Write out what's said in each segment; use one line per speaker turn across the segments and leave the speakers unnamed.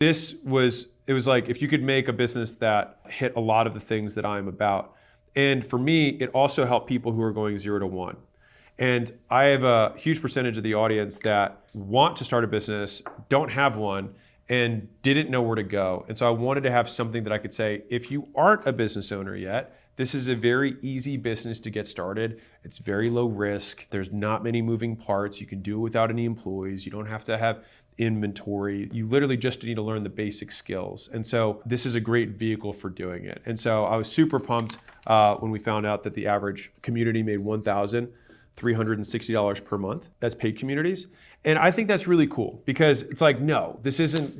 It was like if you could make a business that hit a lot of the things that I'm about. And for me, it also helped people who are going 0 to 1. And I have a huge percentage of the audience that want to start a business, don't have one, and didn't know where to go. And so I wanted to have something that I could say, if you aren't a business owner yet, this is a very easy business to get started. It's very low risk. There's not many moving parts. You can do it without any employees. You don't have to have inventory. You literally just need to learn the basic skills. And so this is a great vehicle for doing it. And so I was super pumped when we found out that the average community made $1,360 per month. That's paid communities. And I think that's really cool because it's like, no,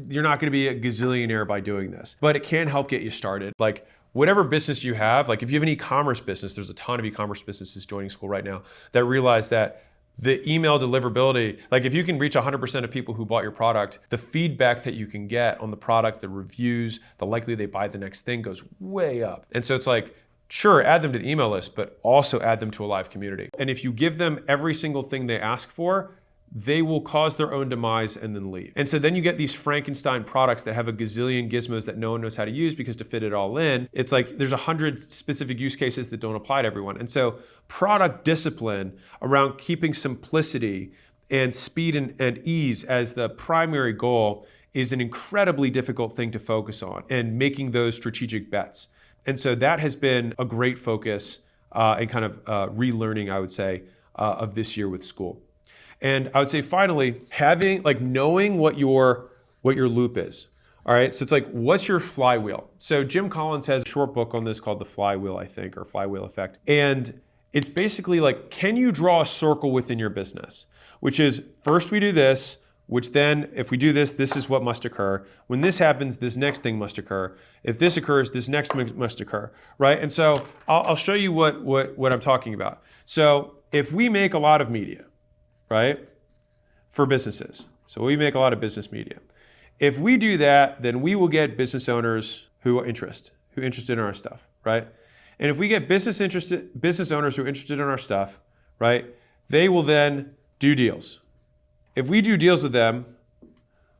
you're not gonna be a gazillionaire by doing this, but it can help get you started. Like whatever business you have, like if you have an e-commerce business, there's a ton of e-commerce businesses joining school right now that realize that the email deliverability, like if you can reach 100% of people who bought your product, the feedback that you can get on the product, the reviews, the likely they buy the next thing goes way up. And so it's like, sure, add them to the email list, but also add them to a live community. And if you give them every single thing they ask for, they will cause their own demise and then leave. And so then you get these Frankenstein products that have a gazillion gizmos that no one knows how to use because to fit it all in, it's like there's 100 specific use cases that don't apply to everyone. And so product discipline around keeping simplicity and speed and ease as the primary goal is an incredibly difficult thing to focus on and making those strategic bets. And so that has been a great focus and kind of relearning, I would say, of this year with school. And I would say finally, knowing what your loop is. All right, so it's like, what's your flywheel? So Jim Collins has a short book on this called The Flywheel, I think, or Flywheel Effect. And it's basically like, can you draw a circle within your business? Which is, first we do this, which then, if we do this, this is what must occur. When this happens, this next thing must occur. If this occurs, this next must occur, right? And so I'll show you what I'm talking about. So if we make a lot of media, right, for businesses. So we make a lot of business media. If we do that, then we will get business owners who are interested in our stuff, right? And if we get business owners who are interested in our stuff, right, they will then do deals. If we do deals with them,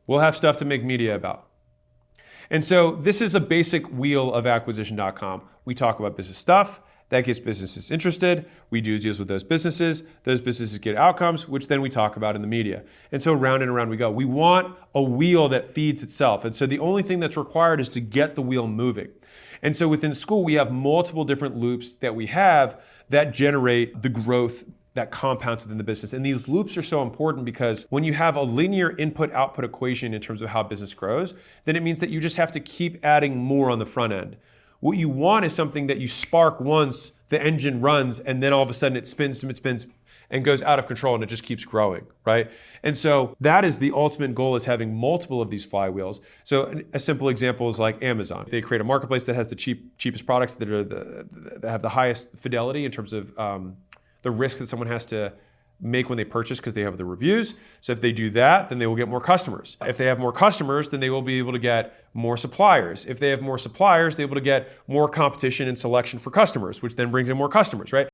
we'll have stuff to make media about. And so this is a basic wheel of acquisition.com. We talk about business stuff. That gets businesses interested. We do deals with those businesses. Those businesses get outcomes, which then we talk about in the media. And so round and around we go. We want a wheel that feeds itself. And so the only thing that's required is to get the wheel moving. And so within school, we have multiple different loops that we have that generate the growth that compounds within the business. And these loops are so important because when you have a linear input-output equation in terms of how business grows, then it means that you just have to keep adding more on the front end. What you want is something that you spark once, the engine runs, and then all of a sudden it spins and goes out of control and it just keeps growing, right? And so that is the ultimate goal, is having multiple of these flywheels. So a simple example is like Amazon. They create a marketplace that has the cheapest products that have the highest fidelity in terms of the risk that someone has to make when they purchase because they have the reviews. So if they do that, then they will get more customers. If they have more customers, then they will be able to get more suppliers. If they have more suppliers, they're able to get more competition and selection for customers, which then brings in more customers, right?